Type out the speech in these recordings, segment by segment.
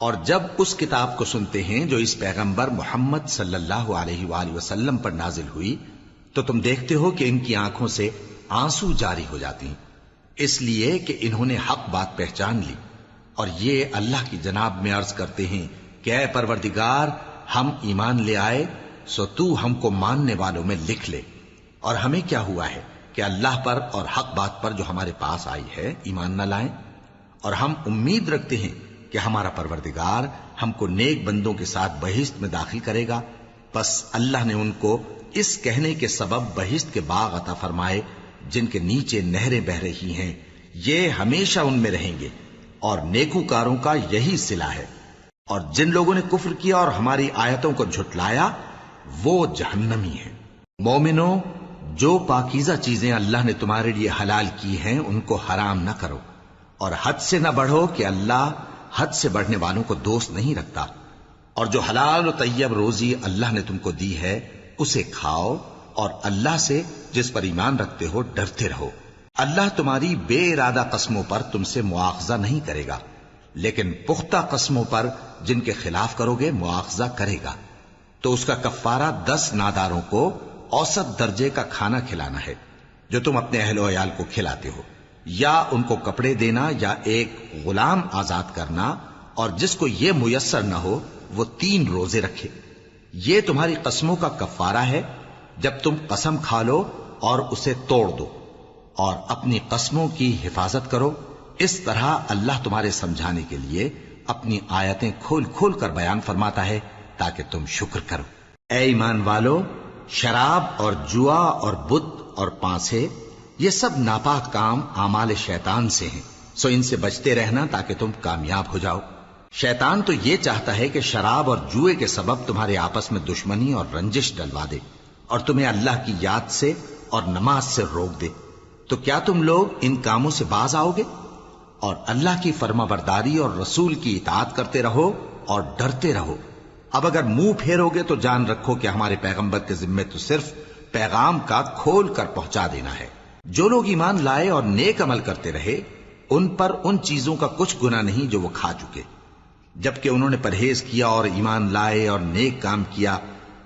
اور جب اس کتاب کو سنتے ہیں جو اس پیغمبر محمد صلی اللہ علیہ وآلہ وسلم پر نازل ہوئی تو تم دیکھتے ہو کہ ان کی آنکھوں سے آنسو جاری ہو جاتی ہیں، اس لیے کہ انہوں نے حق بات پہچان لی، اور یہ اللہ کی جناب میں عرض کرتے ہیں کہ اے پروردگار، ہم ایمان لے آئے سو تو ہم کو ماننے والوں میں لکھ لے، اور ہمیں کیا ہوا ہے کہ اللہ پر اور حق بات پر جو ہمارے پاس آئی ہے ایمان نہ لائیں، اور ہم امید رکھتے ہیں کہ ہمارا پروردگار ہم کو نیک بندوں کے ساتھ بہشت میں داخل کرے گا۔ بس اللہ نے ان کو اس کہنے کے سبب بہشت کے باغ عطا فرمائے جن کے نیچے نہریں بہ رہی ہیں، یہ ہمیشہ ان میں رہیں گے، اور نیکوکاروں کا یہی صلہ ہے۔ اور جن لوگوں نے کفر کیا اور ہماری آیتوں کو جھٹلایا وہ جہنمی ہیں۔ مومنو، جو پاکیزہ چیزیں اللہ نے تمہارے لیے حلال کی ہیں ان کو حرام نہ کرو، اور حد سے نہ بڑھو کہ اللہ حد سے بڑھنے والوں کو دوست نہیں رکھتا، اور جو حلال و طیب روزی اللہ نے تم کو دی ہے اسے کھاؤ، اور اللہ سے جس پر ایمان رکھتے ہو ڈرتے رہو۔ اللہ تمہاری بے ارادہ قسموں پر تم سے مواخذہ نہیں کرے گا، لیکن پختہ قسموں پر جن کے خلاف کرو گے مواخذہ کرے گا، تو اس کا کفارہ 10 ناداروں کو اوسط درجے کا کھانا کھلانا ہے جو تم اپنے اہل و عیال کو کھلاتے ہو، یا ان کو کپڑے دینا یا ایک غلام آزاد کرنا، اور جس کو یہ میسر نہ ہو وہ 3 روزے رکھے۔ یہ تمہاری قسموں کا کفارہ ہے جب تم قسم کھا لو اور اسے توڑ دو، اور اپنی قسموں کی حفاظت کرو۔ اس طرح اللہ تمہارے سمجھانے کے لیے اپنی آیتیں کھول کھول کر بیان فرماتا ہے تاکہ تم شکر کرو۔ اے ایمان والو، شراب اور جوا اور بت اور پانسے، یہ سب ناپاک کام اعمال شیطان سے ہیں، سو ان سے بچتے رہنا تاکہ تم کامیاب ہو جاؤ۔ شیطان تو یہ چاہتا ہے کہ شراب اور جوئے کے سبب تمہارے آپس میں دشمنی اور رنجش ڈلوا دے، اور تمہیں اللہ کی یاد سے اور نماز سے روک دے۔ تو کیا تم لوگ ان کاموں سے باز آؤ گے؟ اور اللہ کی فرما برداری اور رسول کی اطاعت کرتے رہو اور ڈرتے رہو۔ اب اگر منہ پھیرو گے تو جان رکھو کہ ہمارے پیغمبر کے ذمے تو صرف پیغام کا کھول کر پہنچا دینا ہے۔ جو لوگ ایمان لائے اور نیک عمل کرتے رہے ان پر ان چیزوں کا کچھ گناہ نہیں جو وہ کھا چکے، جبکہ انہوں نے پرہیز کیا اور ایمان لائے اور نیک کام کیا،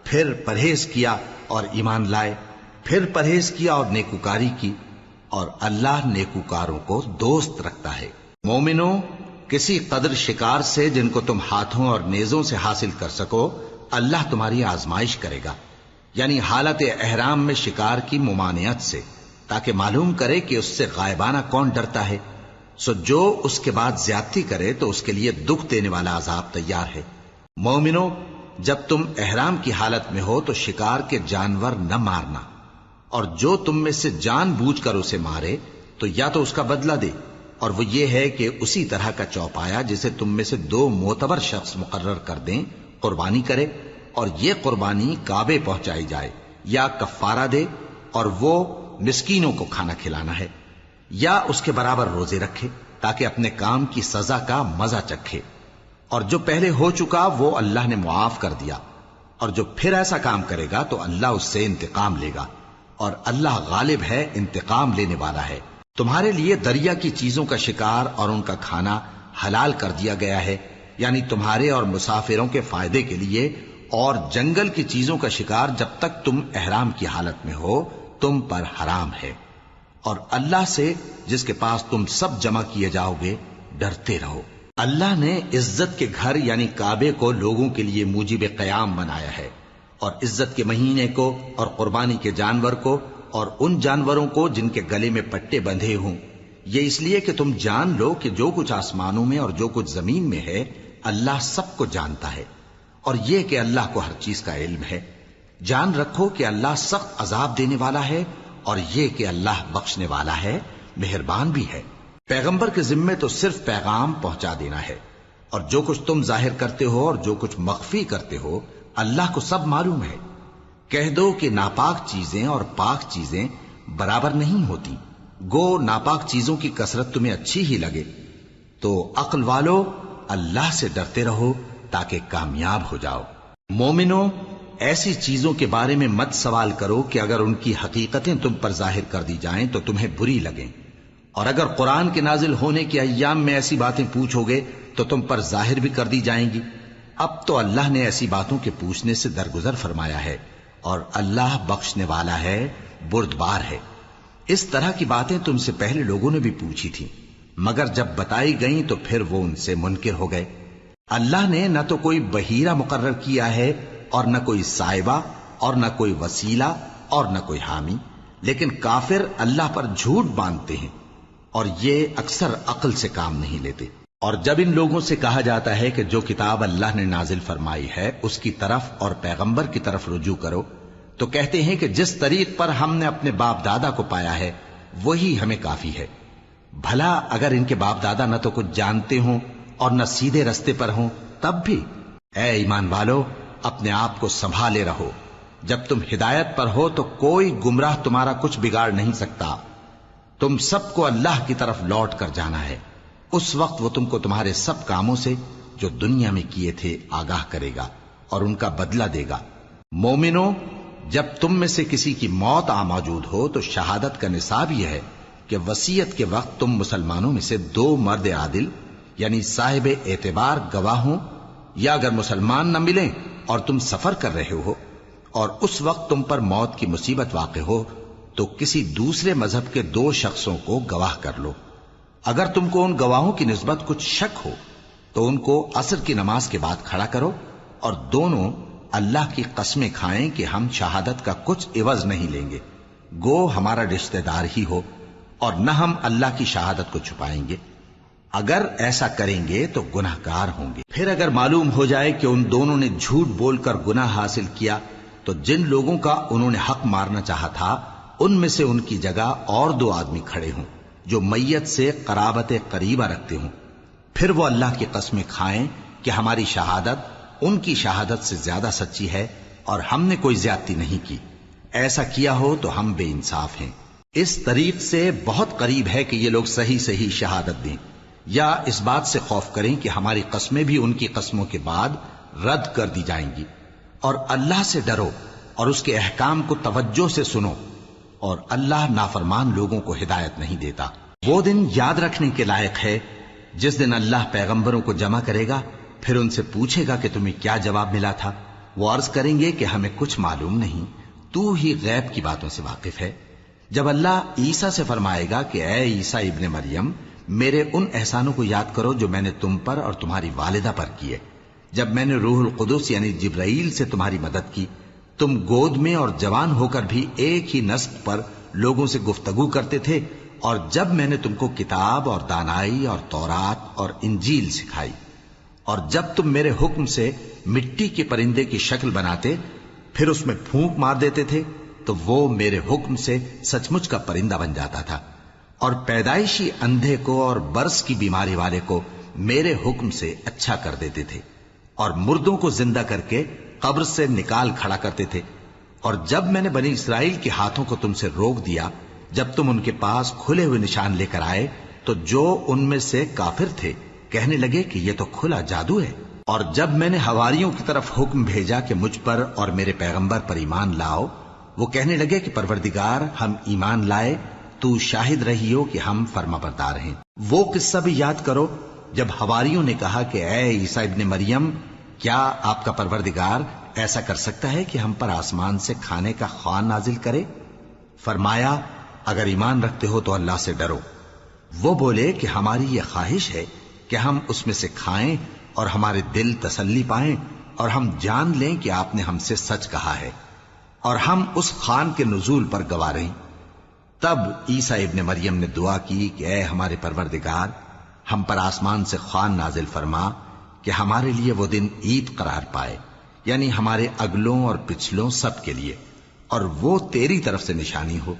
پھر پرہیز کیا اور ایمان لائے، پھر پرہیز کیا اور نیکوکاری کی، اور اللہ نیکوکاروں کو دوست رکھتا ہے۔ مومنو، کسی قدر شکار سے جن کو تم ہاتھوں اور نیزوں سے حاصل کر سکو اللہ تمہاری آزمائش کرے گا، یعنی حالت احرام میں شکار کی ممانعت سے، تاکہ معلوم کرے کہ اس سے غائبانہ کون ڈرتا ہے، سو جو اس کے بعد زیادتی کرے تو اس کے لیے دکھ دینے والا عذاب تیار ہے۔ مومنو، جب تم احرام کی حالت میں ہو تو شکار کے جانور نہ مارنا، اور جو تم میں سے جان بوجھ کر اسے مارے تو یا تو اس کا بدلہ دے، اور وہ یہ ہے کہ اسی طرح کا چوپایا جسے تم میں سے 2 معتبر شخص مقرر کر دیں قربانی کرے، اور یہ قربانی کعبے پہنچائی جائے، یا کفارہ دے اور وہ مسکینوں کو کھانا کھلانا ہے، یا اس کے برابر روزے رکھے تاکہ اپنے کام کی سزا کا مزہ چکھے، اور جو پہلے ہو چکا وہ اللہ نے معاف کر دیا، اور جو پھر ایسا کام کرے گا تو اللہ اس سے انتقام لے گا، اور اللہ غالب ہے، انتقام لینے والا ہے۔ تمہارے لیے دریا کی چیزوں کا شکار اور ان کا کھانا حلال کر دیا گیا ہے، یعنی تمہارے اور مسافروں کے فائدے کے لیے، اور جنگل کی چیزوں کا شکار جب تک تم احرام کی حالت میں ہو تم پر حرام ہے، اور اللہ سے جس کے پاس تم سب جمع کیے جاؤ گے ڈرتے رہو۔ اللہ نے عزت کے گھر یعنی کعبے کو لوگوں کے لیے موجب قیام بنایا ہے، اور عزت کے مہینے کو اور قربانی کے جانور کو اور ان جانوروں کو جن کے گلے میں پٹے بندھے ہوں، یہ اس لیے کہ تم جان لو کہ جو کچھ آسمانوں میں اور جو کچھ زمین میں ہے اللہ سب کو جانتا ہے، اور یہ کہ اللہ کو ہر چیز کا علم ہے۔ جان رکھو کہ اللہ سخت عذاب دینے والا ہے، اور یہ کہ اللہ بخشنے والا ہے، مہربان بھی ہے۔ پیغمبر کے ذمے تو صرف پیغام پہنچا دینا ہے، اور جو کچھ تم ظاہر کرتے ہو اور جو کچھ مخفی کرتے ہو اللہ کو سب معلوم ہے۔ کہہ دو کہ ناپاک چیزیں اور پاک چیزیں برابر نہیں ہوتی، گو ناپاک چیزوں کی کثرت تمہیں اچھی ہی لگے، تو عقل والو اللہ سے ڈرتے رہو تاکہ کامیاب ہو جاؤ۔ مومنو، ایسی چیزوں کے بارے میں مت سوال کرو کہ اگر ان کی حقیقتیں تم پر ظاہر کر دی جائیں تو تمہیں بری لگیں، اور اگر قرآن کے نازل ہونے کے ایام میں ایسی باتیں پوچھو گے تو تم پر ظاہر بھی کر دی جائیں گی۔ اب تو اللہ نے ایسی باتوں کے پوچھنے سے درگزر فرمایا ہے، اور اللہ بخشنے والا ہے، بردبار ہے۔ اس طرح کی باتیں تم سے پہلے لوگوں نے بھی پوچھی تھیں، مگر جب بتائی گئیں تو پھر وہ ان سے منکر ہو گئے۔ اللہ نے نہ تو کوئی بحیرہ مقرر کیا ہے، اور نہ کوئی سائبہ، اور نہ کوئی وسیلہ، اور نہ کوئی حامی، لیکن کافر اللہ پر جھوٹ باندھتے ہیں، اور یہ اکثر عقل سے کام نہیں لیتے۔ اور جب ان لوگوں سے کہا جاتا ہے کہ جو کتاب اللہ نے نازل فرمائی ہے اس کی طرف اور پیغمبر کی طرف رجوع کرو، تو کہتے ہیں کہ جس طریق پر ہم نے اپنے باپ دادا کو پایا ہے وہی ہمیں کافی ہے۔ بھلا اگر ان کے باپ دادا نہ تو کچھ جانتے ہوں اور نہ سیدھے رستے پر ہوں تب بھی؟ اے ایمان والو، اپنے آپ کو سنبھالے رہو۔ جب تم ہدایت پر ہو تو کوئی گمراہ تمہارا کچھ بگاڑ نہیں سکتا۔ تم سب کو اللہ کی طرف لوٹ کر جانا ہے، اس وقت وہ تم کو تمہارے سب کاموں سے جو دنیا میں کیے تھے آگاہ کرے گا اور ان کا بدلہ دے گا۔ مومنو، جب تم میں سے کسی کی موت آ موجود ہو تو شہادت کا نصاب یہ ہے کہ وصیت کے وقت تم مسلمانوں میں سے 2 مرد عادل یعنی صاحب اعتبار گواہ ہوں، یا اگر مسلمان نہ ملیں اور تم سفر کر رہے ہو اور اس وقت تم پر موت کی مصیبت واقع ہو تو کسی دوسرے مذہب کے 2 شخصوں کو گواہ کر لو۔ اگر تم کو ان گواہوں کی نسبت کچھ شک ہو تو ان کو عصر کی نماز کے بعد کھڑا کرو، اور دونوں اللہ کی قسمیں کھائیں کہ ہم شہادت کا کچھ عوض نہیں لیں گے، گو ہمارا رشتہ دار ہی ہو، اور نہ ہم اللہ کی شہادت کو چھپائیں گے۔ اگر ایسا کریں گے تو گناہ گار ہوں گے۔ پھر اگر معلوم ہو جائے کہ ان دونوں نے جھوٹ بول کر گناہ حاصل کیا تو جن لوگوں کا انہوں نے حق مارنا چاہا تھا ان میں سے ان کی جگہ اور 2 آدمی کھڑے ہوں جو میت سے قرابت قریبہ رکھتے ہوں، پھر وہ اللہ کی قسمیں کھائیں کہ ہماری شہادت ان کی شہادت سے زیادہ سچی ہے اور ہم نے کوئی زیادتی نہیں کی۔ ایسا کیا ہو تو ہم بے انصاف ہیں۔ اس طریق سے بہت قریب ہے کہ یہ لوگ صحیح صحیح شہادت دیں، یا اس بات سے خوف کریں کہ ہماری قسمیں بھی ان کی قسموں کے بعد رد کر دی جائیں گی۔ اور اللہ سے ڈرو اور اس کے احکام کو توجہ سے سنو، اور اللہ نافرمان لوگوں کو ہدایت نہیں دیتا۔ وہ دن یاد رکھنے کے لائق ہے جس دن اللہ پیغمبروں کو جمع کرے گا، پھر ان سے پوچھے گا کہ تمہیں کیا جواب ملا تھا۔ وہ عرض کریں گے کہ ہمیں کچھ معلوم نہیں، تو ہی غیب کی باتوں سے واقف ہے۔ جب اللہ عیسیٰ سے فرمائے گا کہ اے عیسیٰ ابن مریم، میرے ان احسانوں کو یاد کرو جو میں نے تم پر اور تمہاری والدہ پر کیے، جب میں نے روح القدس یعنی جبرائیل سے تمہاری مدد کی، تم گود میں اور جوان ہو کر بھی ایک ہی نسق پر لوگوں سے گفتگو کرتے تھے، اور جب میں نے تم کو کتاب اور دانائی اور تورات اور انجیل سکھائی، اور جب تم میرے حکم سے مٹی کے پرندے کی شکل بناتے پھر اس میں پھونک مار دیتے تھے تو وہ میرے حکم سے سچ مچ کا پرندہ بن جاتا تھا، اور پیدائشی اندھے کو اور برس کی بیماری والے کو میرے حکم سے اچھا کر دیتے تھے، اور مردوں کو زندہ کر کے قبر سے نکال کھڑا کرتے تھے۔ اور جب میں نے بنی اسرائیل کے ہاتھوں کو تم سے روک دیا جب تم ان کے پاس کھلے ہوئے نشان لے کر آئے تو جو ان میں سے کافر تھے کہنے لگے کہ یہ تو کھلا جادو ہے۔ اور جب میں نے حواریوں کی طرف حکم بھیجا کہ مجھ پر اور میرے پیغمبر پر ایمان لاؤ، وہ کہنے لگے کہ پروردگار، ہم ایمان لائے، تو شاہد رہی ہو کہ ہم فرما بردار ہیں۔ وہ قصہ بھی یاد کرو جب حواریوں نے کہا کہ اے عیسیٰ ابن مریم، کیا آپ کا پروردگار ایسا کر سکتا ہے کہ ہم پر آسمان سے کھانے کا خوان نازل کرے؟ فرمایا، اگر ایمان رکھتے ہو تو اللہ سے ڈرو۔ وہ بولے کہ ہماری یہ خواہش ہے کہ ہم اس میں سے کھائیں اور ہمارے دل تسلی پائیں اور ہم جان لیں کہ آپ نے ہم سے سچ کہا ہے، اور ہم اس خوان کے نزول پر گواہ رہیں۔ تب عیسیٰ ابن مریم نے دعا کی کہ اے ہمارے پروردگار، ہم پر آسمان سے خوان نازل فرما کہ ہمارے لیے وہ دن عید قرار پائے، یعنی ہمارے اگلوں اور پچھلوں سب کے لیے، اور وہ تیری طرف سے نشانی ہو،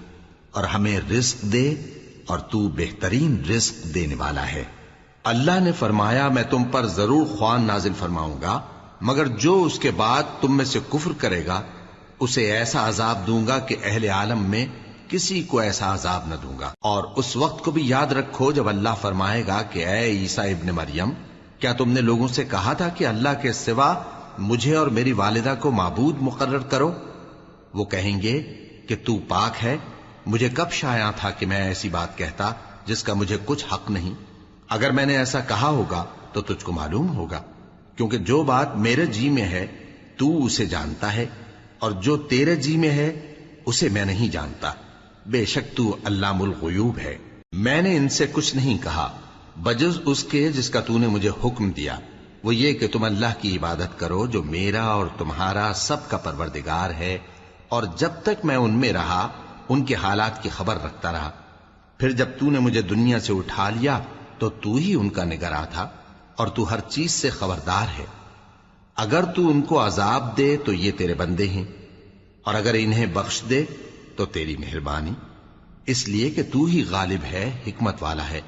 اور ہمیں رزق دے، اور تو بہترین رزق دینے والا ہے۔ اللہ نے فرمایا، میں تم پر ضرور خوان نازل فرماؤں گا، مگر جو اس کے بعد تم میں سے کفر کرے گا اسے ایسا عذاب دوں گا کہ اہل عالم میں کسی کو ایسا عذاب نہ دوں گا۔ اور اس وقت کو بھی یاد رکھو جب اللہ فرمائے گا کہ اے عیسیٰ ابن مریم، کیا تم نے لوگوں سے کہا تھا کہ اللہ کے سوا مجھے اور میری والدہ کو معبود مقرر کرو؟ وہ کہیں گے کہ تو پاک ہے، مجھے کب شایع تھا کہ میں ایسی بات کہتا جس کا مجھے کچھ حق نہیں۔ اگر میں نے ایسا کہا ہوگا تو تجھ کو معلوم ہوگا، کیونکہ جو بات میرے جی میں ہے تو اسے جانتا ہے، اور جو تیرے جی میں ہے اسے میں نہیں جانتا۔ بے شک تو علام الغیوب ہے۔ میں نے ان سے کچھ نہیں کہا بجز اس کے جس کا تو نے مجھے حکم دیا، وہ یہ کہ تم اللہ کی عبادت کرو جو میرا اور تمہارا سب کا پروردگار ہے، اور جب تک میں ان میں رہا ان کے حالات کی خبر رکھتا رہا۔ پھر جب تو نے مجھے دنیا سے اٹھا لیا تو ہی ان کا نگراں تھا، اور تو ہر چیز سے خبردار ہے۔ اگر تو ان کو عذاب دے تو یہ تیرے بندے ہیں، اور اگر انہیں بخش دے تو تیری مہربانی، اس لیے کہ تو ہی غالب ہے، حکمت والا ہے۔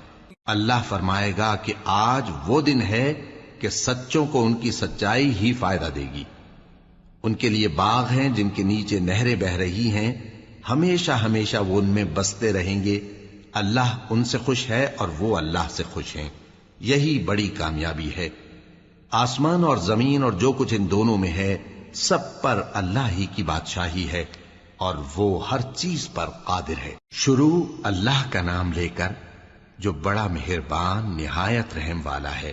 اللہ فرمائے گا کہ آج وہ دن ہے کہ سچوں کو ان کی سچائی ہی فائدہ دے گی۔ ان کے لیے باغ ہیں جن کے نیچے نہریں بہ رہی ہیں، ہمیشہ ہمیشہ وہ ان میں بستے رہیں گے۔ اللہ ان سے خوش ہے اور وہ اللہ سے خوش ہیں، یہی بڑی کامیابی ہے۔ آسمان اور زمین اور جو کچھ ان دونوں میں ہے سب پر اللہ ہی کی بادشاہی ہے، اور وہ ہر چیز پر قادر ہے۔ شروع اللہ کا نام لے کر جو بڑا مہربان نہایت رحم والا ہے۔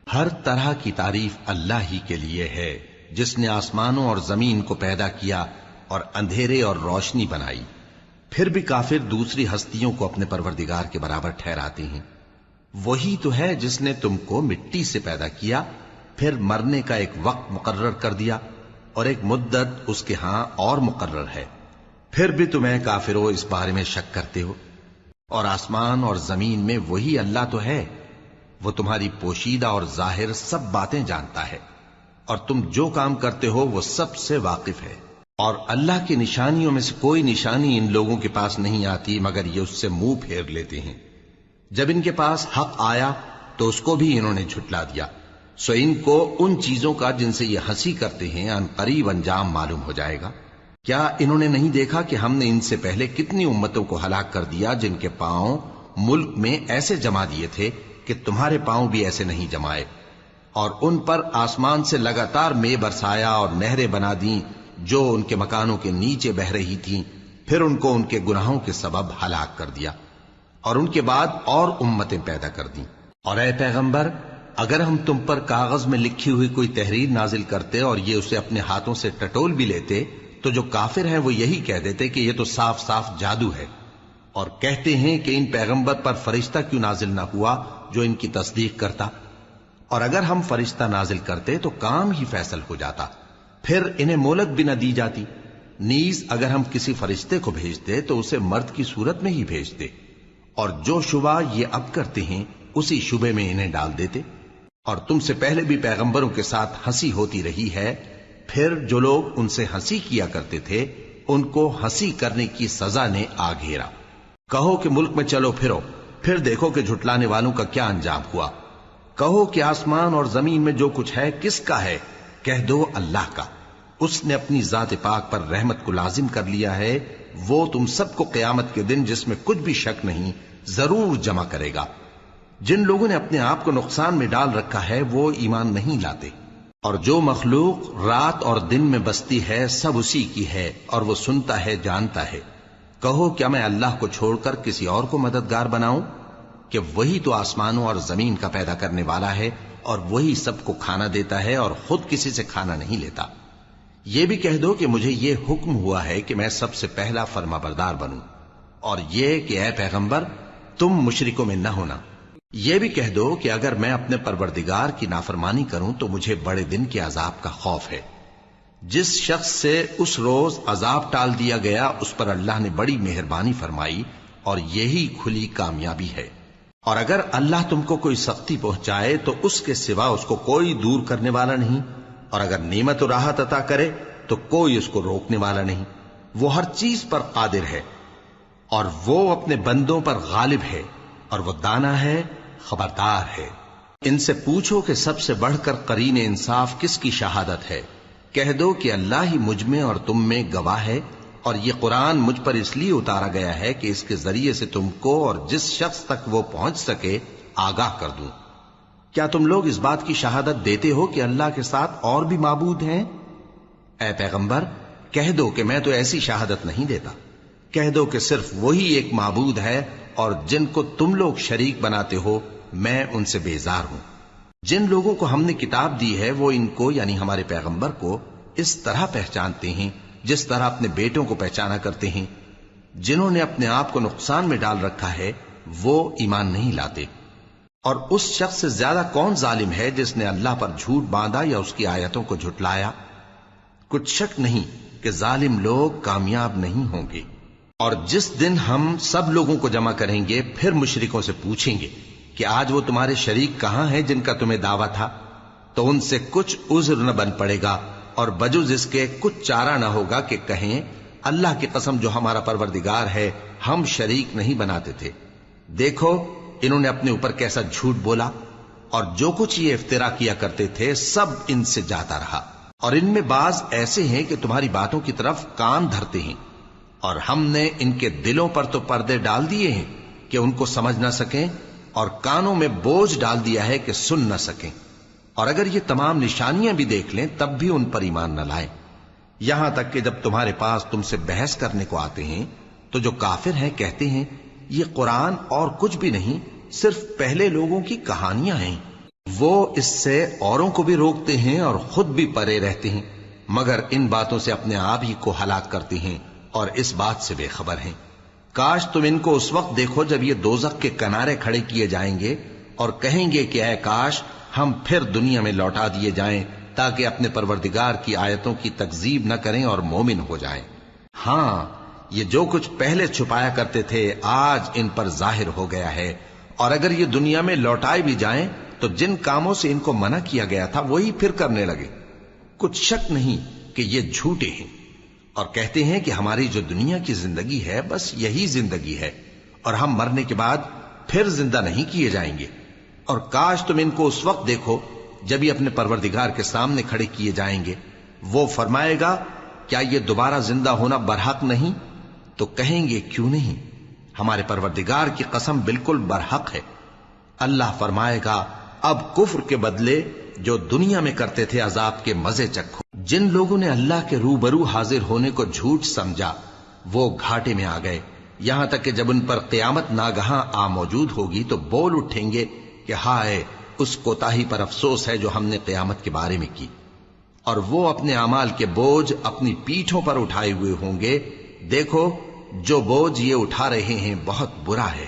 ہر طرح کی تعریف اللہ ہی کے لیے ہے، جس نے آسمانوں اور زمین کو پیدا کیا اور اندھیرے اور روشنی بنائی۔ پھر بھی کافر دوسری ہستیوں کو اپنے پروردگار کے برابر ٹھہراتے ہیں۔ وہی تو ہے جس نے تم کو مٹی سے پیدا کیا، پھر مرنے کا ایک وقت مقرر کر دیا، اور ایک مدت اس کے ہاں اور مقرر ہے۔ پھر بھی تمہیں کافروں اس بارے میں شک کرتے ہو، اور آسمان اور زمین میں وہی اللہ تو ہے، وہ تمہاری پوشیدہ اور ظاہر سب باتیں جانتا ہے، اور تم جو کام کرتے ہو وہ سب سے واقف ہے۔ اور اللہ کی نشانیوں میں سے کوئی نشانی ان لوگوں کے پاس نہیں آتی مگر یہ اس سے منہ پھیر لیتے ہیں۔ جب ان کے پاس حق آیا تو اس کو بھی انہوں نے جھٹلا دیا، سو ان کو ان چیزوں کا جن سے یہ ہنسی کرتے ہیں ان قریب انجام معلوم ہو جائے گا۔ کیا انہوں نے نہیں دیکھا کہ ہم نے ان سے پہلے کتنی امتوں کو ہلاک کر دیا جن کے پاؤں ملک میں ایسے جما دیے تھے کہ تمہارے پاؤں بھی ایسے نہیں جمائے، اور ان پر آسمان سے لگاتار مے برسایا اور نہریں بنا دیں جو ان کے مکانوں کے نیچے بہ رہی تھیں، پھر ان کو ان کے گناہوں کے سبب ہلاک کر دیا، اور ان کے بعد اور امتیں پیدا کر دیں۔ اور اے پیغمبر، اگر ہم تم پر کاغذ میں لکھی ہوئی کوئی تحریر نازل کرتے اور یہ اسے اپنے ہاتھوں سے ٹٹول بھی لیتے تو جو کافر ہیں وہ یہی کہہ دیتے کہ یہ تو صاف صاف جادو ہے، اور کہتے ہیں کہ ان پیغمبر پر فرشتہ کیوں نازل نہ ہوا جو ان کی تصدیق کرتا، اور اگر ہم فرشتہ نازل کرتے تو کام ہی فیصل ہو جاتا، پھر انہیں مہلت بھی نہ دی جاتی۔ نیز اگر ہم کسی فرشتے کو بھیجتے تو اسے مرد کی صورت میں ہی بھیجتے، اور جو شبہ یہ اب کرتے ہیں اسی شبے میں انہیں ڈال دیتے۔ اور تم سے پہلے بھی پیغمبروں کے ساتھ ہنسی ہوتی رہی ہے، پھر جو لوگ ان سے ہنسی کیا کرتے تھے ان کو ہنسی کرنے کی سزا نے آ گھیرا۔ کہو کہ ملک میں چلو پھرو، پھر دیکھو کہ جھٹلانے والوں کا کیا انجام ہوا۔ کہو کہ آسمان اور زمین میں جو کچھ ہے کس کا ہے؟ کہہ دو اللہ کا۔ اس نے اپنی ذات پاک پر رحمت کو لازم کر لیا ہے، وہ تم سب کو قیامت کے دن جس میں کچھ بھی شک نہیں ضرور جمع کرے گا۔ جن لوگوں نے اپنے آپ کو نقصان میں ڈال رکھا ہے وہ ایمان نہیں لاتے، اور جو مخلوق رات اور دن میں بستی ہے سب اسی کی ہے، اور وہ سنتا ہے جانتا ہے۔ کہو کیا میں اللہ کو چھوڑ کر کسی اور کو مددگار بناؤں؟ کہ وہی تو آسمانوں اور زمین کا پیدا کرنے والا ہے، اور وہی سب کو کھانا دیتا ہے اور خود کسی سے کھانا نہیں لیتا۔ یہ بھی کہہ دو کہ مجھے یہ حکم ہوا ہے کہ میں سب سے پہلا فرما بردار بنوں، اور یہ کہ اے پیغمبر تم مشرکوں میں نہ ہونا۔ یہ بھی کہہ دو کہ اگر میں اپنے پروردگار کی نافرمانی کروں تو مجھے بڑے دن کے عذاب کا خوف ہے۔ جس شخص سے اس روز عذاب ٹال دیا گیا اس پر اللہ نے بڑی مہربانی فرمائی، اور یہی کھلی کامیابی ہے۔ اور اگر اللہ تم کو کوئی سختی پہنچائے تو اس کے سوا اس کو کوئی دور کرنے والا نہیں، اور اگر نعمت و راحت عطا کرے تو کوئی اس کو روکنے والا نہیں۔ وہ ہر چیز پر قادر ہے، اور وہ اپنے بندوں پر غالب ہے، اور وہ دانا ہے، خبردار ہے۔ ان سے پوچھو کہ سب سے بڑھ کر قرین انصاف کس کی شہادت ہے؟ کہہ دو کہ اللہ ہی مجھ میں اور تم میں گواہ ہے، اور یہ قرآن مجھ پر اس لیے اتارا گیا ہے کہ اس کے ذریعے سے تم کو اور جس شخص تک وہ پہنچ سکے آگاہ کر دوں۔ کیا تم لوگ اس بات کی شہادت دیتے ہو کہ اللہ کے ساتھ اور بھی معبود ہیں؟ اے پیغمبر کہہ دو کہ میں تو ایسی شہادت نہیں دیتا۔ کہہ دو کہ صرف وہی ایک معبود ہے، اور جن کو تم لوگ شریک بناتے ہو میں ان سے بیزار ہوں۔ جن لوگوں کو ہم نے کتاب دی ہے وہ ان کو یعنی ہمارے پیغمبر کو اس طرح پہچانتے ہیں جس طرح اپنے بیٹوں کو پہچانا کرتے ہیں. جنہوں نے اپنے آپ کو نقصان میں ڈال رکھا ہے وہ ایمان نہیں لاتے. اور اس شخص سے زیادہ کون ظالم ہے جس نے اللہ پر جھوٹ باندھا یا اس کی آیتوں کو جھٹلایا؟ کچھ شک نہیں کہ ظالم لوگ کامیاب نہیں ہوں گے. اور جس دن ہم سب لوگوں کو جمع کریں گے پھر مشرکوں سے پوچھیں گے کہ آج وہ تمہارے شریک کہاں ہیں جن کا تمہیں دعویٰ تھا؟ تو ان سے کچھ عذر نہ بن پڑے گا اور بجز اس کے کچھ چارہ نہ ہوگا کہ کہیں اللہ کی قسم جو ہمارا پروردگار ہے ہم شریک نہیں بناتے تھے. دیکھو انہوں نے اپنے اوپر کیسا جھوٹ بولا اور جو کچھ یہ افترا کیا کرتے تھے سب ان سے جاتا رہا. اور ان میں بعض ایسے ہیں کہ تمہاری باتوں کی طرف کان دھرتے ہیں اور ہم نے ان کے دلوں پر تو پردے ڈال دیے ہیں کہ ان کو سمجھ نہ سکیں اور کانوں میں بوجھ ڈال دیا ہے کہ سن نہ سکیں. اور اگر یہ تمام نشانیاں بھی دیکھ لیں تب بھی ان پر ایمان نہ لائیں. یہاں تک کہ جب تمہارے پاس تم سے بحث کرنے کو آتے ہیں تو جو کافر ہیں کہتے ہیں یہ قرآن اور کچھ بھی نہیں صرف پہلے لوگوں کی کہانیاں ہیں. وہ اس سے اوروں کو بھی روکتے ہیں اور خود بھی پرے رہتے ہیں مگر ان باتوں سے اپنے آپ ہی کو ہلاک کرتے ہیں اور اس بات سے بے خبر ہیں. کاش تم ان کو اس وقت دیکھو جب یہ دوزخ کے کنارے کھڑے کیے جائیں گے اور کہیں گے کہ اے کاش ہم پھر دنیا میں لوٹا دیے جائیں تاکہ اپنے پروردگار کی آیتوں کی تکذیب نہ کریں اور مومن ہو جائیں. ہاں یہ جو کچھ پہلے چھپایا کرتے تھے آج ان پر ظاہر ہو گیا ہے. اور اگر یہ دنیا میں لوٹائے بھی جائیں تو جن کاموں سے ان کو منع کیا گیا تھا وہی پھر کرنے لگے. کچھ شک نہیں کہ یہ جھوٹے ہیں اور کہتے ہیں کہ ہماری جو دنیا کی زندگی ہے بس یہی زندگی ہے اور ہم مرنے کے بعد پھر زندہ نہیں کیے جائیں گے. اور کاش تم ان کو اس وقت دیکھو جب یہ اپنے پروردگار کے سامنے کھڑے کیے جائیں گے. وہ فرمائے گا کیا یہ دوبارہ زندہ ہونا برحق نہیں؟ تو کہیں گے کیوں نہیں، ہمارے پروردگار کی قسم بالکل برحق ہے. اللہ فرمائے گا اب کفر کے بدلے جو دنیا میں کرتے تھے عذاب کے مزے چکھو. جن لوگوں نے اللہ کے روبرو حاضر ہونے کو جھوٹ سمجھا وہ گھاٹے میں آ گئے، یہاں تک کہ جب ان پر قیامت ناگہاں آ موجود ہوگی تو بول اٹھیں گے کہ ہائے اس کوتاہی پر افسوس ہے جو ہم نے قیامت کے بارے میں کی. اور وہ اپنے اعمال کے بوجھ اپنی پیٹھوں پر اٹھائے ہوئے ہوں گے. دیکھو جو بوجھ یہ اٹھا رہے ہیں بہت برا ہے.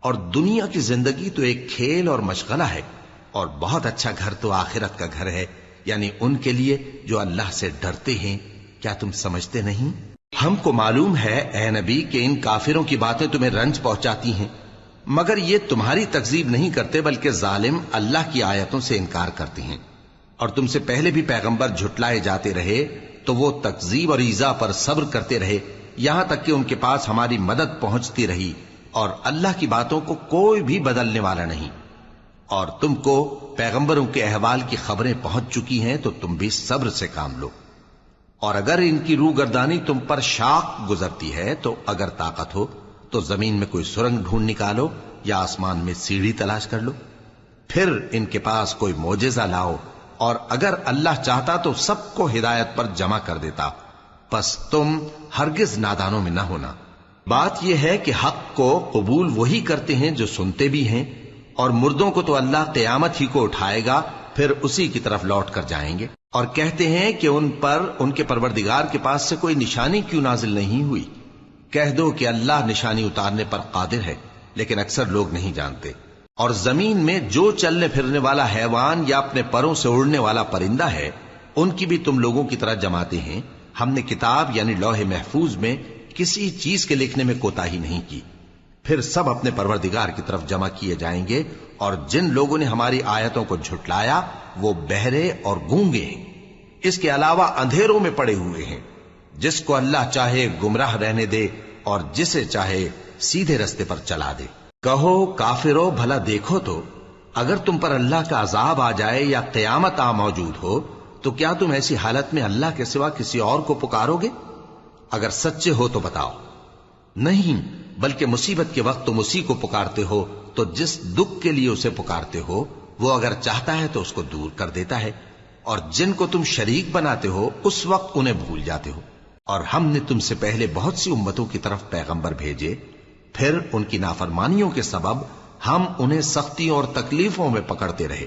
اور دنیا کی زندگی تو ایک کھیل اور مشغلہ ہے اور بہت اچھا گھر تو آخرت کا گھر ہے، یعنی ان کے لیے جو اللہ سے ڈرتے ہیں. کیا تم سمجھتے نہیں؟ ہم کو معلوم ہے اے نبی کہ ان کافروں کی باتیں تمہیں رنج پہنچاتی ہیں مگر یہ تمہاری تکذیب نہیں کرتے بلکہ ظالم اللہ کی آیتوں سے انکار کرتے ہیں. اور تم سے پہلے بھی پیغمبر جھٹلائے جاتے رہے تو وہ تکذیب اور ایذا پر صبر کرتے رہے یہاں تک کہ ان کے پاس ہماری مدد پہنچتی رہی اور اللہ کی باتوں کو کوئی بھی بدلنے والا نہیں. اور تم کو پیغمبروں کے احوال کی خبریں پہنچ چکی ہیں تو تم بھی صبر سے کام لو. اور اگر ان کی روح گردانی تم پر شاق گزرتی ہے تو اگر طاقت ہو تو زمین میں کوئی سرنگ ڈھونڈ نکالو یا آسمان میں سیڑھی تلاش کر لو، پھر ان کے پاس کوئی معجزہ لاؤ اور اگر اللہ چاہتا تو سب کو ہدایت پر جمع کر دیتا. پس تم ہرگز نادانوں میں نہ ہونا. بات یہ ہے کہ حق کو قبول وہی کرتے ہیں جو سنتے بھی ہیں اور مردوں کو تو اللہ قیامت ہی کو اٹھائے گا پھر اسی کی طرف لوٹ کر جائیں گے. اور کہتے ہیں کہ ان پر ان کے پروردگار کے پاس سے کوئی نشانی کیوں نازل نہیں ہوئی. کہہ دو کہ اللہ نشانی اتارنے پر قادر ہے لیکن اکثر لوگ نہیں جانتے. اور زمین میں جو چلنے پھرنے والا حیوان یا اپنے پروں سے اڑنے والا پرندہ ہے ان کی بھی تم لوگوں کی طرح جماتے ہیں. ہم نے کتاب یعنی لوح محفوظ میں کسی چیز کے لکھنے میں کوتاہی نہیں کی. پھر سب اپنے پروردگار کی طرف جمع کیے جائیں گے. اور جن لوگوں نے ہماری آیتوں کو جھٹلایا وہ بہرے اور گونگے ہیں، اس کے علاوہ اندھیروں میں پڑے ہوئے ہیں. جس کو اللہ چاہے گمراہ رہنے دے اور جسے چاہے سیدھے رستے پر چلا دے. کہو کافرو بھلا دیکھو تو اگر تم پر اللہ کا عذاب آ جائے یا قیامت آ موجود ہو تو کیا تم ایسی حالت میں اللہ کے سوا کسی اور کو پکارو گے؟ اگر سچے ہو تو بتاؤ. نہیں بلکہ مصیبت کے وقت تم اسی کو پکارتے ہو تو جس دکھ کے لیے اسے پکارتے ہو وہ اگر چاہتا ہے تو اس کو دور کر دیتا ہے. اور جن کو تم شریک بناتے ہو اس وقت انہیں بھول جاتے ہو. اور ہم نے تم سے پہلے بہت سی امتوں کی طرف پیغمبر بھیجے، پھر ان کی نافرمانیوں کے سبب ہم انہیں سختیوں اور تکلیفوں میں پکڑتے رہے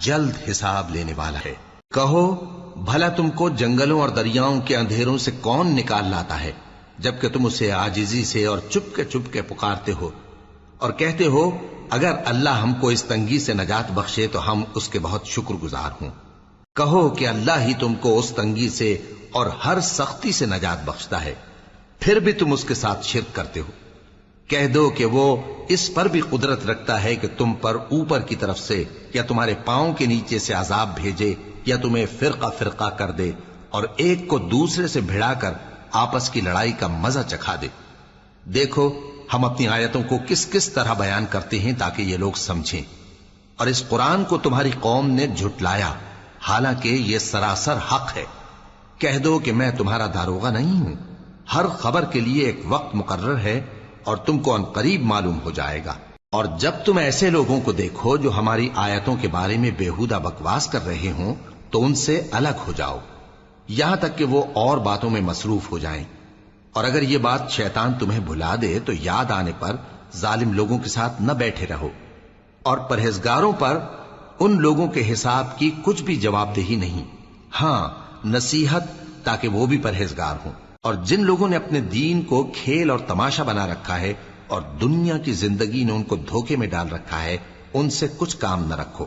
جلد حساب لینے والا ہے۔ کہو بھلا تم کو جنگلوں اور دریاؤں کے اندھیروں سے کون نکال لاتا ہے جبکہ تم اسے عاجزی سے اور چپ کے پکارتے ہو اور کہتے ہو اگر اللہ ہم کو اس تنگی سے نجات بخشے تو ہم اس کے بہت شکر گزار ہوں۔ کہو کہ اللہ ہی تم کو اس تنگی سے اور ہر سختی سے نجات بخشتا ہے، پھر بھی تم اس کے ساتھ شرک کرتے ہو۔ کہہ دو کہ وہ اس پر بھی قدرت رکھتا ہے کہ تم پر اوپر کی طرف سے یا تمہارے پاؤں کے نیچے سے عذاب بھیجے یا تمہیں فرقہ فرقہ کر دے اور ایک کو دوسرے سے بھڑا کر آپس کی لڑائی کا مزہ چکھا دے۔ دیکھو ہم اپنی آیتوں کو کس کس طرح بیان کرتے ہیں تاکہ یہ لوگ سمجھیں، اور اس قرآن کو تمہاری قوم نے جھٹلایا حالانکہ یہ سراسر حق ہے۔ کہہ دو کہ میں تمہارا داروغہ نہیں ہوں، ہر خبر کے لیے ایک وقت مقرر ہے اور تم کو ان قریب معلوم ہو جائے گا۔ اور جب تم ایسے لوگوں کو دیکھو جو ہماری آیتوں کے بارے میں بےہودہ بکواس کر رہے ہوں تو ان سے الگ ہو جاؤ یہاں تک کہ وہ اور باتوں میں مصروف ہو جائیں، اور اگر یہ بات شیطان تمہیں بھلا دے تو یاد آنے پر ظالم لوگوں کے ساتھ نہ بیٹھے رہو، اور پرہیزگاروں پر ان لوگوں کے حساب کی کچھ بھی جواب دہی نہیں، ہاں نصیحت تاکہ وہ بھی پرہیزگار ہوں۔ اور جن لوگوں نے اپنے دین کو کھیل اور تماشا بنا رکھا ہے اور دنیا کی زندگی نے ان کو دھوکے میں ڈال رکھا ہے، ان سے کچھ کام نہ رکھو،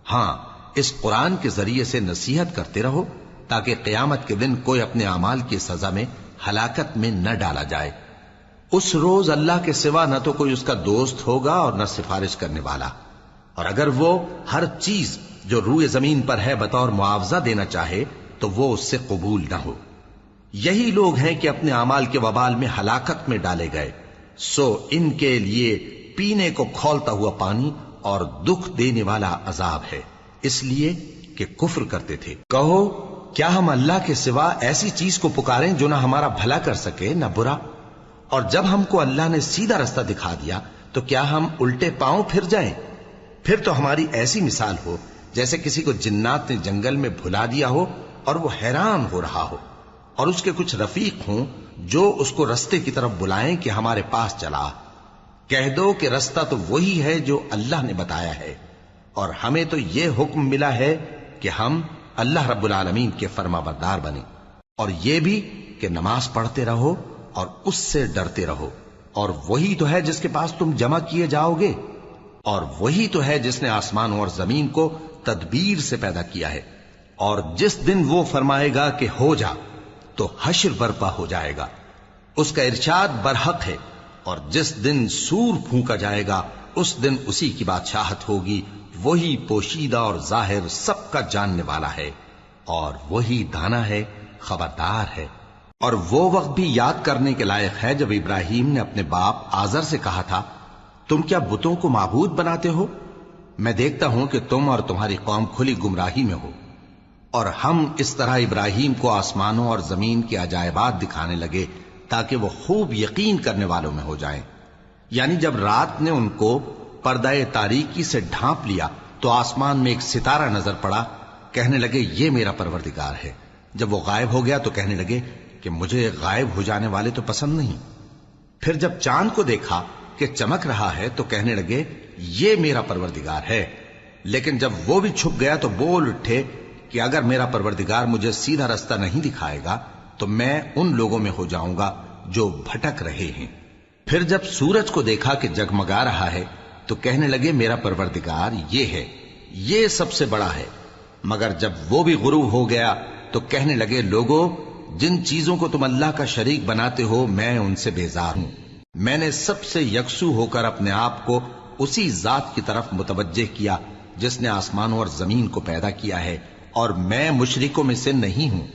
ہاں اس قرآن کے ذریعے سے نصیحت کرتے رہو تاکہ قیامت کے دن کوئی اپنے اعمال کی سزا میں ہلاکت میں نہ ڈالا جائے۔ اس روز اللہ کے سوا نہ تو کوئی اس کا دوست ہوگا اور نہ سفارش کرنے والا، اور اگر وہ ہر چیز جو روئے زمین پر ہے بطور معاوضہ دینا چاہے تو وہ اس سے قبول نہ ہو۔ یہی لوگ ہیں کہ اپنے اعمال کے وبال میں ہلاکت میں ڈالے گئے، سو ان کے لیے پینے کو کھولتا ہوا پانی اور دکھ دینے والا عذاب ہے، اس لیے کہ کفر کرتے تھے۔ کہو کیا ہم اللہ کے سوا ایسی چیز کو پکاریں جو نہ ہمارا بھلا کر سکے نہ برا؟ اور جب ہم کو اللہ نے سیدھا رستہ دکھا دیا تو کیا ہم الٹے پاؤں پھر جائیں؟ پھر تو ہماری ایسی مثال ہو جیسے کسی کو جنات نے جنگل میں بھلا دیا ہو اور وہ حیران ہو رہا ہو، اور اس کے کچھ رفیق ہوں جو اس کو رستے کی طرف بلائیں کہ ہمارے پاس چلا۔ کہہ دو کہ رستہ تو وہی ہے جو اللہ نے بتایا ہے، اور ہمیں تو یہ حکم ملا ہے کہ ہم اللہ رب العالمین کے فرما بردار بنیں، اور یہ بھی کہ نماز پڑھتے رہو اور اس سے ڈرتے رہو، اور وہی تو ہے جس کے پاس تم جمع کیے جاؤ گے، اور وہی تو ہے جس نے آسمانوں اور زمین کو تدبیر سے پیدا کیا ہے، اور جس دن وہ فرمائے گا کہ ہو جا تو حشر برپا ہو جائے گا، اس کا ارشاد برحق ہے، اور جس دن سور پھونکا جائے گا اس دن اسی کی بادشاہت ہوگی، وہی پوشیدہ اور ظاہر سب کا جاننے والا ہے، اور وہی دانا ہے خبردار ہے۔ اور وہ وقت بھی یاد کرنے کے لائق ہے جب ابراہیم نے اپنے باپ آزر سے کہا تھا تم کیا بتوں کو معبود بناتے ہو؟ میں دیکھتا ہوں کہ تم اور تمہاری قوم کھلی گمراہی میں ہو۔ اور ہم اس طرح ابراہیم کو آسمانوں اور زمین کے عجائبات دکھانے لگے تاکہ وہ خوب یقین کرنے والوں میں ہو جائیں۔ یعنی جب رات نے ان کو پردہ تاریکی سے ڈھانپ لیا تو آسمان میں ایک ستارہ نظر پڑا، کہنے لگے یہ میرا پروردگار ہے۔ جب وہ غائب ہو گیا تو کہنے لگے کہ مجھے غائب ہو جانے والے تو پسند نہیں۔ پھر جب چاند کو دیکھا کہ چمک رہا ہے تو کہنے لگے یہ میرا پروردگار ہے۔ لیکن جب وہ بھی چھپ گیا تو بول اٹھے کہ اگر میرا پروردگار مجھے سیدھا رستہ نہیں دکھائے گا تو میں ان لوگوں میں ہو جاؤں گا جو بھٹک رہے ہیں۔ پھر جب سورج کو دیکھا کہ جگمگا رہا ہے تو کہنے لگے میرا پروردگار یہ ہے، یہ سب سے بڑا ہے۔ مگر جب وہ بھی غروب ہو گیا تو کہنے لگے لوگو جن چیزوں کو تم اللہ کا شریک بناتے ہو میں ان سے بیزار ہوں۔ میں نے سب سے یکسو ہو کر اپنے آپ کو اسی ذات کی طرف متوجہ کیا جس نے آسمانوں اور زمین کو پیدا کیا ہے، اور میں مشرکوں میں سے نہیں ہوں۔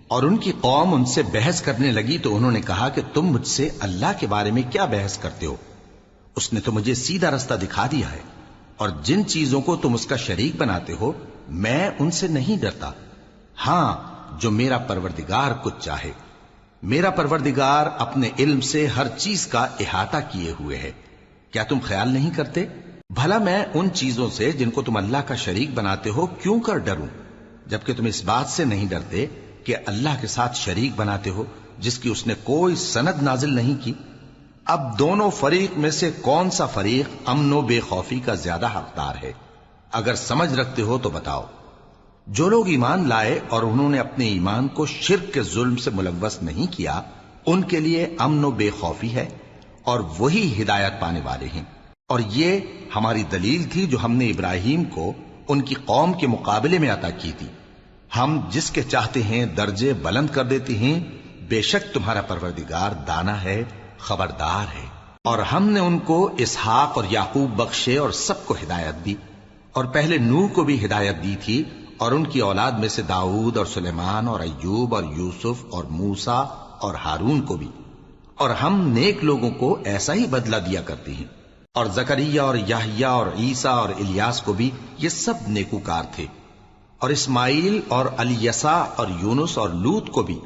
اور ان کی قوم ان سے بحث کرنے لگی تو انہوں نے کہا کہ تم مجھ سے اللہ کے بارے میں کیا بحث کرتے ہو؟ اس نے تو مجھے سیدھا رستہ دکھا دیا ہے، اور جن چیزوں کو تم اس کا شریک بناتے ہو میں ان سے نہیں ڈرتا، ہاں جو میرا پروردگار کچھ چاہے۔ میرا پروردگار اپنے علم سے ہر چیز کا احاطہ کیے ہوئے ہے۔ کیا تم خیال نہیں کرتے؟ بھلا میں ان چیزوں سے جن کو تم اللہ کا شریک بناتے ہو کیوں کر ڈروں، جبکہ تم اس بات سے نہیں ڈرتے کہ اللہ کے ساتھ شریک بناتے ہو جس کی اس نے کوئی سند نازل نہیں کی۔ اب دونوں فریق میں سے کون سا فریق امن و بے خوفی کا زیادہ حقدار ہے؟ اگر سمجھ رکھتے ہو تو بتاؤ۔ جو لوگ ایمان لائے اور انہوں نے اپنے ایمان کو شرک کے ظلم سے ملوث نہیں کیا، ان کے لیے امن و بے خوفی ہے اور وہی ہدایت پانے والے ہیں۔ اور یہ ہماری دلیل تھی جو ہم نے ابراہیم کو ان کی قوم کے مقابلے میں عطا کی تھی۔ ہم جس کے چاہتے ہیں درجے بلند کر دیتے ہیں، بے شک تمہارا پروردگار دانا ہے، خبردار ہے۔ اور ہم نے ان کو اسحاق اور یعقوب بخشے اور سب کو ہدایت دی، اور پہلے نوح کو بھی ہدایت دی تھی، اور ان کی اولاد میں سے داؤد اور سلیمان اور ایوب اور یوسف اور موسیٰ اور ہارون کو بھی۔ اور ہم نیک لوگوں کو ایسا ہی بدلہ دیا کرتے ہیں۔ اور زکریا اور یحییٰ اور عیسیٰ اور الیاس کو بھی، یہ سب نیکوکار تھے۔ اور اسماعیل اور الیسع اور یونس اور لوط کو بھی،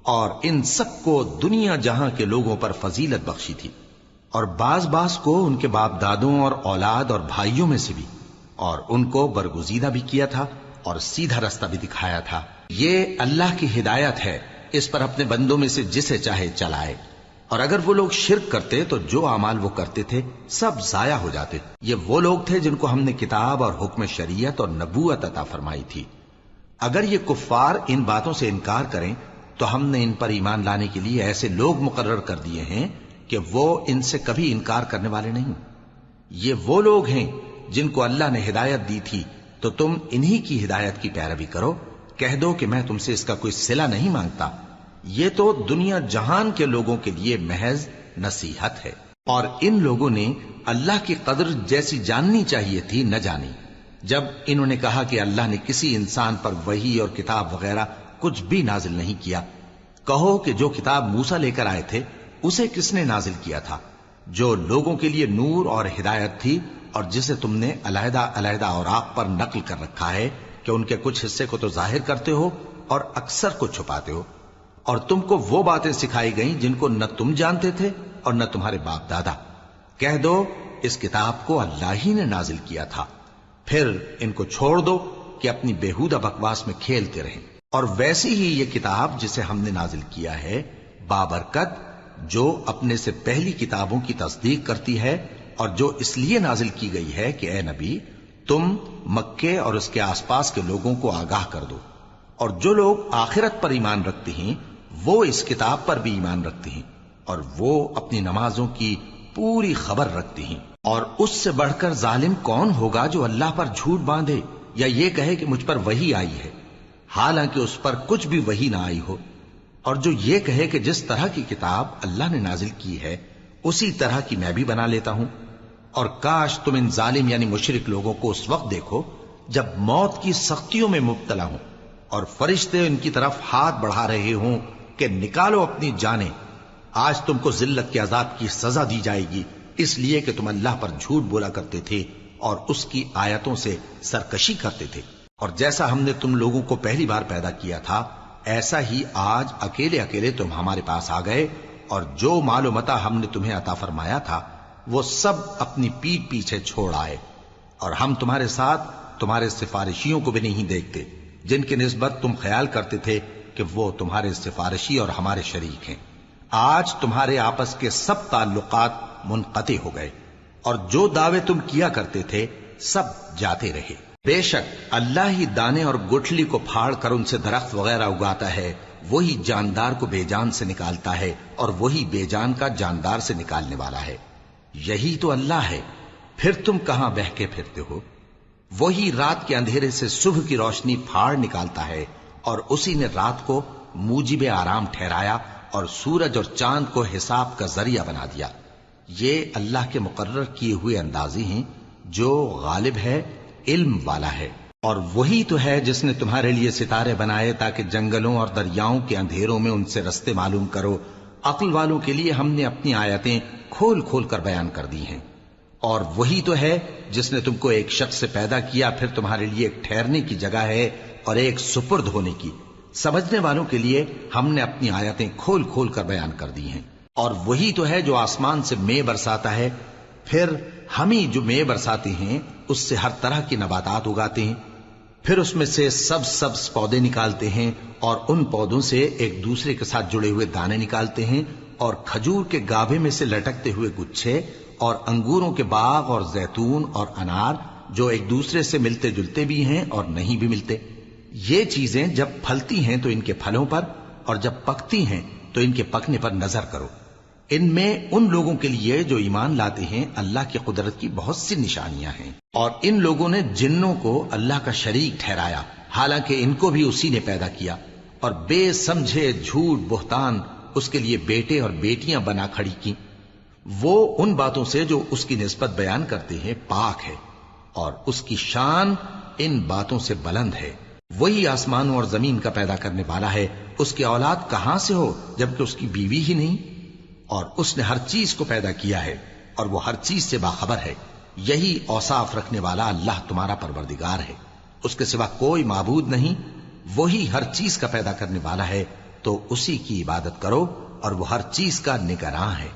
اور ان سب کو دنیا جہاں کے لوگوں پر فضیلت بخشی تھی، اور بعض کو ان کے باپ دادوں اور اولاد اور بھائیوں میں سے بھی، اور ان کو برگزیدہ بھی کیا تھا اور سیدھا رستہ بھی دکھایا تھا۔ یہ اللہ کی ہدایت ہے، اس پر اپنے بندوں میں سے جسے چاہے چلائے۔ اور اگر وہ لوگ شرک کرتے تو جو اعمال وہ کرتے تھے سب ضائع ہو جاتے۔ یہ وہ لوگ تھے جن کو ہم نے کتاب اور حکم شریعت اور نبوت عطا فرمائی تھی۔ اگر یہ کفار ان باتوں سے انکار کریں تو ہم نے ان پر ایمان لانے کے لیے ایسے لوگ مقرر کر دیے ہیں کہ وہ ان سے کبھی انکار کرنے والے نہیں۔ یہ وہ لوگ ہیں جن کو اللہ نے ہدایت دی تھی، تو تم انہی کی ہدایت کی پیروی کرو۔ کہہ دو کہ میں تم سے اس کا کوئی صلہ نہیں مانگتا، یہ تو دنیا جہان کے لوگوں کے لیے محض نصیحت ہے۔ اور ان لوگوں نے اللہ کی قدر جیسی جاننی چاہیے تھی نہ جانی۔ جب انہوں نے کہا کہ اللہ نے کسی انسان پر وحی اور کتاب وغیرہ کچھ بھی نازل نہیں کیا، کہو کہ جو کتاب موسیٰ لے کر آئے تھے اسے کس نے نازل کیا تھا، جو لوگوں کے لیے نور اور ہدایت تھی، اور جسے تم نے علیحدہ علیحدہ اوراق پر نقل کر رکھا ہے کہ ان کے کچھ حصے کو تو ظاہر کرتے ہو اور اکثر کو چھپاتے ہو۔ اور تم کو وہ باتیں سکھائی گئیں جن کو نہ تم جانتے تھے اور نہ تمہارے باپ دادا۔ کہہ دو اس کتاب کو اللہ ہی نے نازل کیا تھا، پھر ان کو چھوڑ دو کہ اپنی بیہودہ بکواس میں کھیلتے رہیں۔ اور ویسی ہی یہ کتاب جسے ہم نے نازل کیا ہے بابرکت، جو اپنے سے پہلی کتابوں کی تصدیق کرتی ہے، اور جو اس لیے نازل کی گئی ہے کہ اے نبی تم مکے اور اس کے آس پاس کے لوگوں کو آگاہ کر دو۔ اور جو لوگ آخرت پر ایمان رکھتے ہیں وہ اس کتاب پر بھی ایمان رکھتے ہیں، اور وہ اپنی نمازوں کی پوری خبر رکھتے ہیں۔ اور اس سے بڑھ کر ظالم کون ہوگا جو اللہ پر جھوٹ باندھے یا یہ کہے کہ مجھ پر وحی آئی ہے، حالانکہ اس پر کچھ بھی وحی نہ آئی ہو، اور جو یہ کہے کہ جس طرح کی کتاب اللہ نے نازل کی ہے اسی طرح کی میں بھی بنا لیتا ہوں۔ اور کاش تم ان ظالم یعنی مشرک لوگوں کو اس وقت دیکھو جب موت کی سختیوں میں مبتلا ہوں اور فرشتے ان کی طرف ہاتھ بڑھا رہے ہوں کہ نکالو اپنی جانیں، آج تم کو ذلت کے عذاب کی سزا دی جائے گی، اس لیے کہ تم اللہ پر جھوٹ بولا کرتے تھے اور اس کی آیتوں سے سرکشی کرتے تھے۔ اور جیسا ہم نے تم لوگوں کو پہلی بار پیدا کیا تھا ایسا ہی آج اکیلے اکیلے تم ہمارے پاس آ گئے، اور جو مال و متاع ہم نے تمہیں عطا فرمایا تھا وہ سب اپنی پیٹھ پیچھے چھوڑ آئے، اور ہم تمہارے ساتھ تمہارے سفارشیوں کو بھی نہیں دیکھتے جن کی نسبت تم خیال کرتے تھے کہ وہ تمہارے سفارشی اور ہمارے شریک ہیں۔ آج تمہارے آپس کے سب تعلقات منقطع ہو گئے، اور جو دعوے تم کیا کرتے تھے سب جاتے رہے۔ بے شک اللہ ہی دانے اور گٹھلی کو پھاڑ کر ان سے درخت وغیرہ اگاتا ہے، وہی جاندار کو بے جان سے نکالتا ہے اور وہی بے جان کا جاندار سے نکالنے والا ہے۔ یہی تو اللہ ہے، پھر تم کہاں بہکے پھرتے ہو؟ وہی رات کے اندھیرے سے صبح کی روشنی پھاڑ نکالتا ہے، اور اسی نے رات کو موجب آرام ٹھہرایا اور سورج اور چاند کو حساب کا ذریعہ بنا دیا۔ یہ اللہ کے مقرر کیے ہوئے اندازے ہیں، جو غالب ہے، علم والا ہے۔ اور وہی تو ہے جس نے تمہارے لیے ستارے بنائے تاکہ جنگلوں اور دریاؤں کے اندھیروں میں ان سے رستے معلوم کرو۔ عقل والوں کے لیے ہم نے اپنی آیتیں کھول کھول کر بیان کر دی ہیں۔ اور وہی تو ہے جس نے تم کو ایک شخص سے پیدا کیا، پھر تمہارے لیے ایک ٹھہرنے کی جگہ ہے اور ایک سپرد ہونے کی۔ سمجھنے والوں کے لیے ہم نے اپنی آیتیں کھول کھول کر بیان کر دی ہیں۔ اور وہی تو ہے جو آسمان سے مے برساتا ہے، پھر ہم ہی جو مے برساتے ہیں اس سے ہر طرح کی نباتات اگاتے ہیں، پھر اس میں سے سبز پودے نکالتے ہیں، اور ان پودوں سے ایک دوسرے کے ساتھ جڑے ہوئے دانے نکالتے ہیں، اور کھجور کے گابھے میں سے لٹکتے ہوئے گچھے، اور انگوروں کے باغ اور زیتون اور انار جو ایک دوسرے سے ملتے جلتے بھی ہیں اور نہیں بھی ملتے۔ یہ چیزیں جب پھلتی ہیں تو ان کے پھلوں پر، اور جب پکتی ہیں تو ان کے پکنے پر نظر کرو۔ ان میں ان لوگوں کے لیے جو ایمان لاتے ہیں اللہ کی قدرت کی بہت سی نشانیاں ہیں، اور ان لوگوں نے جنوں کو اللہ کا شریک ٹھہرایا، حالانکہ ان کو بھی اسی نے پیدا کیا، اور بے سمجھے جھوٹ بہتان اس کے لیے بیٹے اور بیٹیاں بنا کھڑی کی۔ وہ ان باتوں سے جو اس کی نسبت بیان کرتے ہیں پاک ہے، اور اس کی شان ان باتوں سے بلند ہے۔ وہی آسمانوں اور زمین کا پیدا کرنے والا ہے، اس کی اولاد کہاں سے ہو جبکہ اس کی بیوی ہی نہیں؟ اور اس نے ہر چیز کو پیدا کیا ہے، اور وہ ہر چیز سے باخبر ہے۔ یہی اوصاف رکھنے والا اللہ تمہارا پروردگار ہے، اس کے سوا کوئی معبود نہیں۔ وہی ہر چیز کا پیدا کرنے والا ہے، تو اسی کی عبادت کرو، اور وہ ہر چیز کا نگراں ہے۔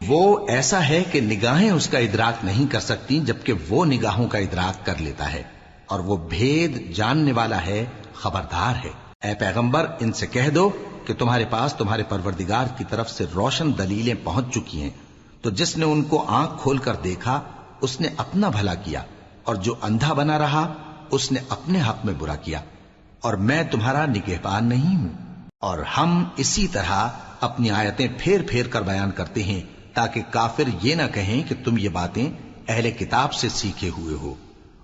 وہ ایسا ہے کہ نگاہیں اس کا ادراک نہیں کر سکتی، جبکہ وہ نگاہوں کا ادراک کر لیتا ہے، اور وہ بھید جاننے والا ہے، خبردار ہے۔ اے پیغمبر، ان سے کہہ دو کہ تمہارے پاس تمہارے پروردگار کی طرف سے روشن دلیلیں پہنچ چکی ہیں، تو جس نے ان کو آنکھ کھول کر دیکھا اس نے اپنا بھلا کیا، اور جو اندھا بنا رہا اس نے اپنے حق میں برا کیا، اور میں تمہارا نگہبان نہیں ہوں۔ اور ہم اسی طرح اپنی آیتیں پھیر پھیر کر بیان کرتے ہیں تاکہ کافر یہ نہ کہیں کہ تم یہ باتیں اہل کتاب سے سیکھے ہوئے ہو،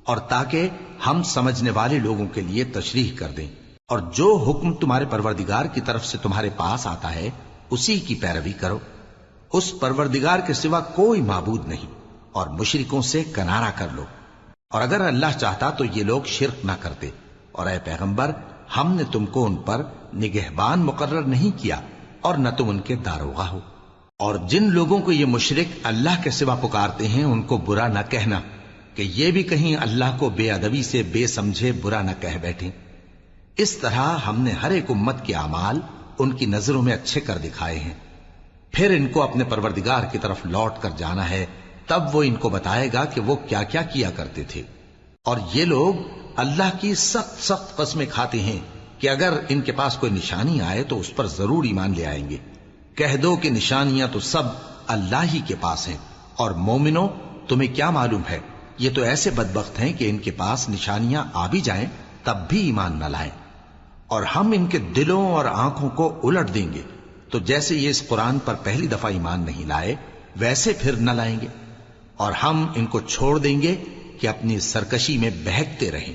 اور تاکہ ہم سمجھنے والے لوگوں کے لیے تشریح کر دیں۔ اور جو حکم تمہارے پروردگار کی طرف سے تمہارے پاس آتا ہے اسی کی پیروی کرو، اس پروردگار کے سوا کوئی معبود نہیں، اور مشرکوں سے کنارہ کر لو۔ اور اگر اللہ چاہتا تو یہ لوگ شرک نہ کرتے، اور اے پیغمبر ہم نے تم کو ان پر نگہبان مقرر نہیں کیا، اور نہ تم ان کے داروغہ ہو۔ اور جن لوگوں کو یہ مشرک اللہ کے سوا پکارتے ہیں ان کو برا نہ کہنا، کہ یہ بھی کہیں اللہ کو بے ادبی سے بے سمجھے برا نہ کہہ بیٹھیں۔ اس طرح ہم نے ہر ایک امت کے اعمال ان کی نظروں میں اچھے کر دکھائے ہیں، پھر ان کو اپنے پروردگار کی طرف لوٹ کر جانا ہے، تب وہ ان کو بتائے گا کہ وہ کیا کیا کیا کرتے تھے۔ اور یہ لوگ اللہ کی سخت سخت قسمیں کھاتے ہیں کہ اگر ان کے پاس کوئی نشانی آئے تو اس پر ضرور ایمان لے آئیں گے۔ کہہ دو کہ نشانیاں تو سب اللہ ہی کے پاس ہیں، اور مومنوں تمہیں کیا معلوم ہے، یہ تو ایسے بدبخت ہیں کہ ان کے پاس نشانیاں آ بھی جائیں تب بھی ایمان نہ لائیں، اور ہم ان کے دلوں اور آنکھوں کو الٹ دیں گے، تو جیسے یہ اس قرآن پر پہلی دفعہ ایمان نہیں لائے ویسے پھر نہ لائیں گے، اور ہم ان کو چھوڑ دیں گے کہ اپنی سرکشی میں بہکتے رہیں۔